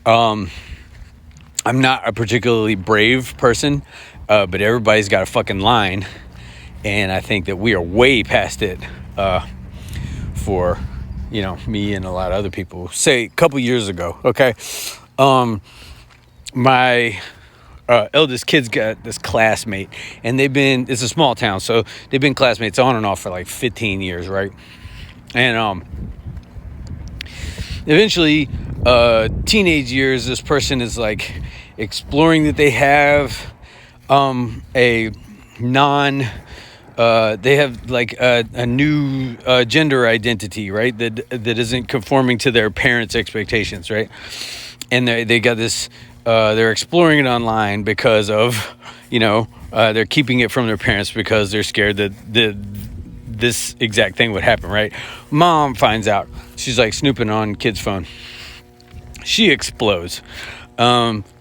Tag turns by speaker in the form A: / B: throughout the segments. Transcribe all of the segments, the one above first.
A: I'm not a particularly brave person, but everybody's got a fucking line, and I think that we are way past it for, me and a lot of other people. Say a couple years ago, okay? My eldest kid's got this classmate, and it's a small town, so they've been classmates on and off for like 15 years, right? And eventually, teenage years, this person is like exploring that they have they have like a new gender identity, right? That isn't conforming to their parents' expectations, right? And they got this. They're exploring it online because of, they're keeping it from their parents because they're scared that this exact thing would happen, right? Mom finds out. She's like snooping on kid's phone. She explodes.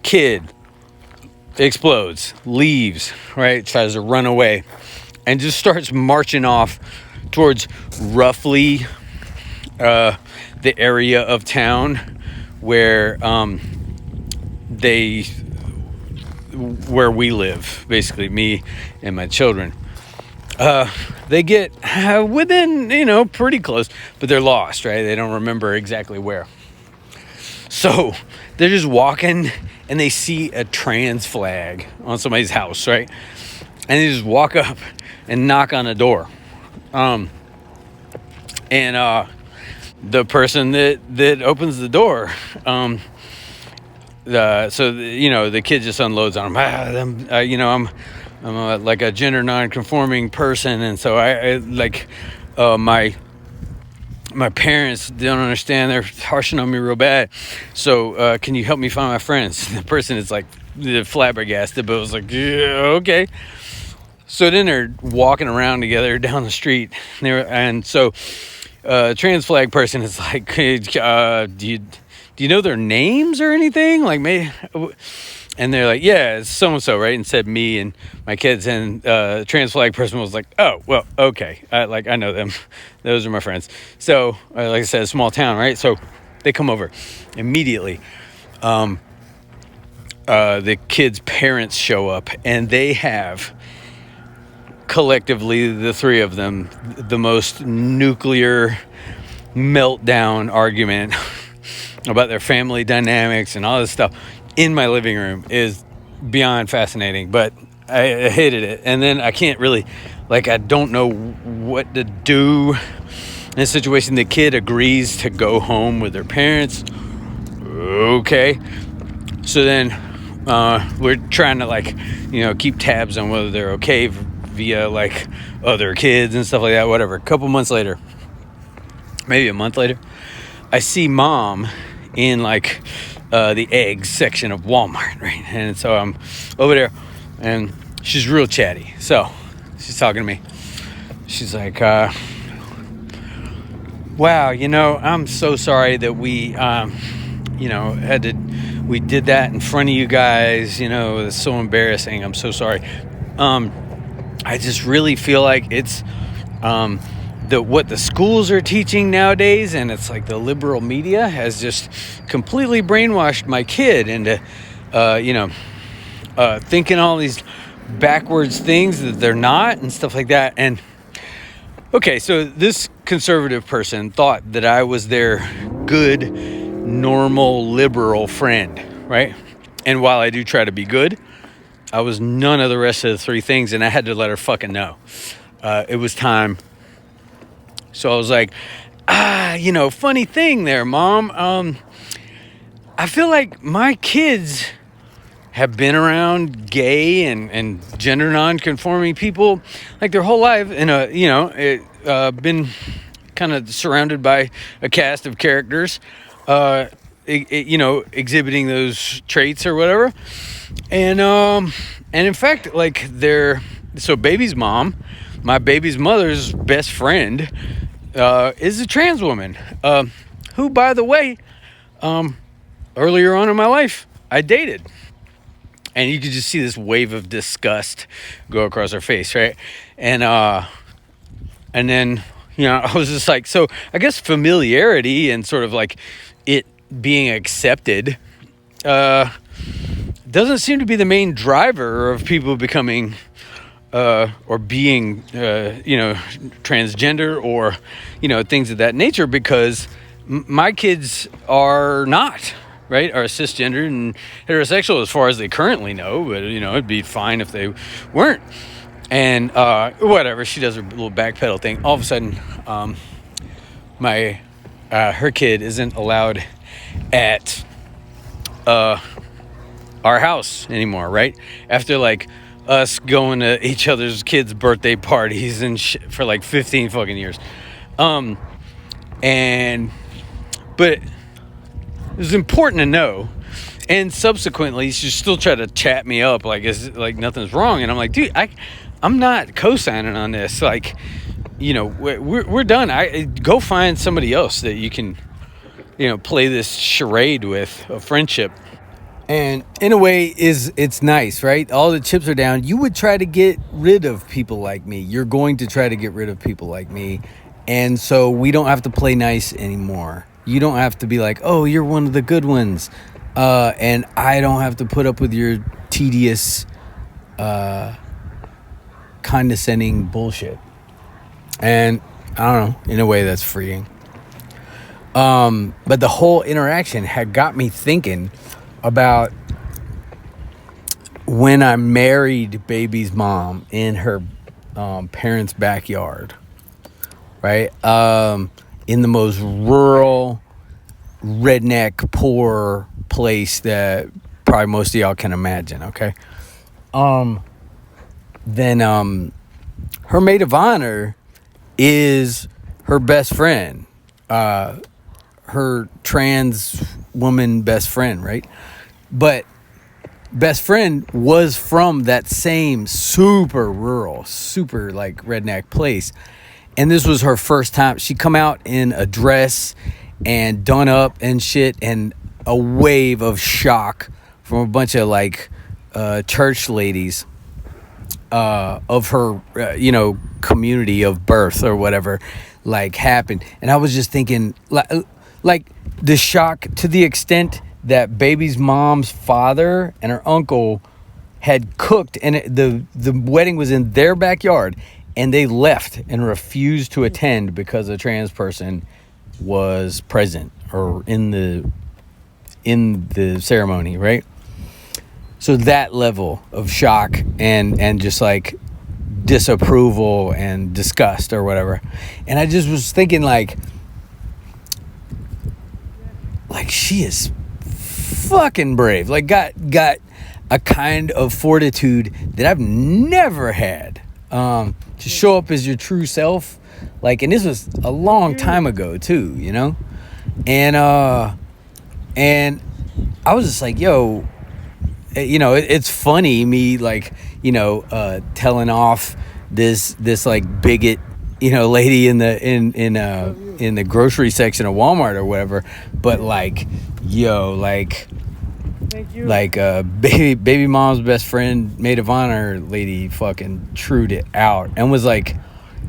A: Kid explodes, leaves, right? Tries to run away and just starts marching off towards roughly the area of town where where we live, basically me and my children. They get within, pretty close, but they're lost, right? They don't remember exactly where. So they're just walking and they see a trans flag on somebody's house, right? And they just walk up and knock on a door. And the person that opens the door, the kid just unloads on him. I'm like a gender non-conforming person, and so I like my parents don't understand. They're harshing on me real bad. So can you help me find my friends? The person is like flabbergasted, but was like, yeah, okay. So then they're walking around together down the street, and so trans flag person is like, do you know their names or anything? Like, maybe. And they're like, yeah, it's so-and-so, right? And said me and my kids. And trans flag person was like, oh, well, okay. I know them. Those are my friends. So, like I said, a small town, right? So they come over immediately. The kids' parents show up, and they have, collectively, the three of them, the most nuclear meltdown argument about their family dynamics and all this stuff in my living room. Is beyond fascinating, but I hated it. And then I can't really, I don't know what to do in a situation. The kid agrees to go home with their parents. Okay. So then we're trying to keep tabs on whether they're okay via other kids and stuff like that, whatever. A couple months later, maybe a month later, I see mom in the eggs section of Walmart, right? And so I'm over there, and she's real chatty. So she's talking to me. She's like, wow, I'm so sorry that we, we did that in front of you guys. It's so embarrassing. I'm so sorry. I just really feel like it's what the schools are teaching nowadays, and it's like the liberal media has just completely brainwashed my kid into thinking all these backwards things that they're not and stuff like that. And okay, so this conservative person thought that I was their good, normal, liberal friend, right? And while I do try to be good, I was none of the rest of the three things, and I had to let her fucking know. It was time. So I was like, funny thing there, Mom. I feel like my kids have been around gay and gender non-conforming people like their whole life, and been kind of surrounded by a cast of characters, exhibiting those traits or whatever. And in fact, so baby's mom, my baby's mother's best friend, is a trans woman, who, by the way, earlier on in my life, I dated. And you could just see this wave of disgust go across her face, right? And then, I was just like, so I guess familiarity and sort of it being accepted doesn't seem to be the main driver of people becoming or being, transgender or, things of that nature, because my kids are not, right? Are cisgender and heterosexual as far as they currently know, but, it'd be fine if they weren't. And whatever, she does her little backpedal thing. All of a sudden, her kid isn't allowed at our house anymore, right? After like us going to each other's kids' birthday parties and for like 15 fucking years. But it was important to know. And subsequently, she still tried to chat me up like it's like nothing's wrong. And I'm like, dude, I'm not co-signing on this. Like, we're done. I go find somebody else that you can, play this charade with, a friendship. And in a way, it's nice, right? All the chips are down. You would try to get rid of people like me. You're going to try to get rid of people like me. And so we don't have to play nice anymore. You don't have to be like, oh, you're one of the good ones. And I don't have to put up with your tedious, condescending bullshit. And I don't know, in a way that's freeing. But the whole interaction had got me thinking about when I married baby's mom in her parents' backyard, right? In the most rural, redneck, poor place that probably most of y'all can imagine, okay? Then her maid of honor is her best friend, her trans woman best friend, right? But best friend was from that same super rural, super like redneck place. And this was her first time. She come out in a dress and done up and shit, and a wave of shock from a bunch of like church ladies of her, community of birth or whatever, like happened. And I was just thinking, like the shock to the extent that baby's mom's father and her uncle had cooked, and the wedding was in their backyard, and they left and refused to attend because a trans person was present or in the ceremony, right? So that level of shock and just like disapproval and disgust or whatever. And I just was thinking like she is fucking brave. Like got a kind of fortitude that I've never had. To show up as your true self. Like, and this was a long time ago too, And I was just like, yo, it's funny me like, telling off this like bigot, lady in the grocery section of Walmart or whatever. But like, yo, like baby mom's best friend, maid of honor lady fucking trued it out and was like,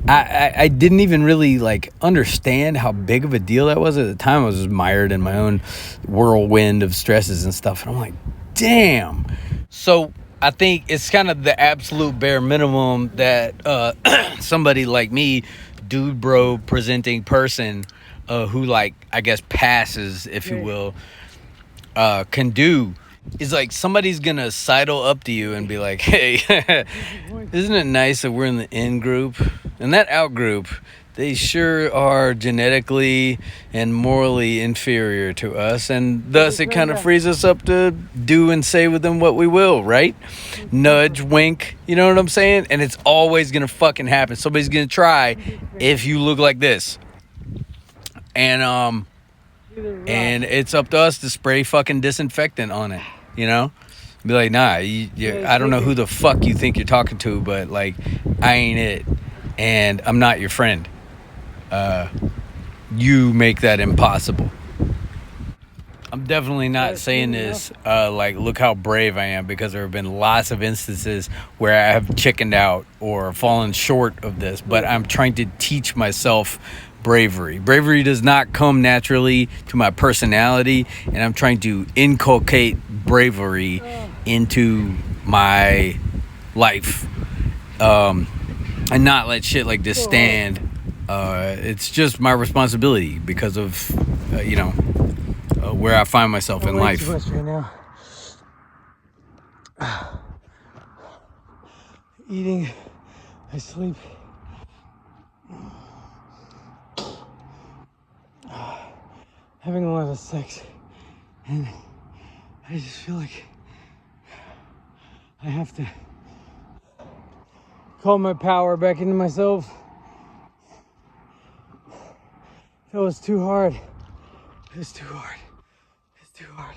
A: I didn't even really like understand how big of a deal that was at the time. I was just mired in my own whirlwind of stresses and stuff. And I'm like, damn. So I think it's kind of the absolute bare minimum that somebody like me, dude bro presenting person who like, I guess passes, if you will, can do. Is like somebody's gonna sidle up to you and be like, hey, isn't it nice that we're in the in group? And that out group, they sure are genetically and morally inferior to us, and thus it kind of frees us up to do and say with them what we will, right? Nudge, wink, you know what I'm saying? And it's always gonna fucking happen. Somebody's gonna try if you look like this. And it's up to us to spray fucking disinfectant on it, Be like, nah, I don't know who the fuck you think you're talking to, but like, I ain't it, and I'm not your friend. You make that impossible. I'm definitely not saying this like, look how brave I am, because there have been lots of instances where I have chickened out or fallen short of this, but I'm trying to teach myself bravery. Bravery does not come naturally to my personality, and I'm trying to inculcate bravery into my life, and not let shit like this stand. It's just my responsibility because of where I find myself in life.
B: Too much right now. Eating, I sleep. Having a lot of sex, and I just feel like I have to call my power back into myself. That was too hard. It's too hard. It's too hard.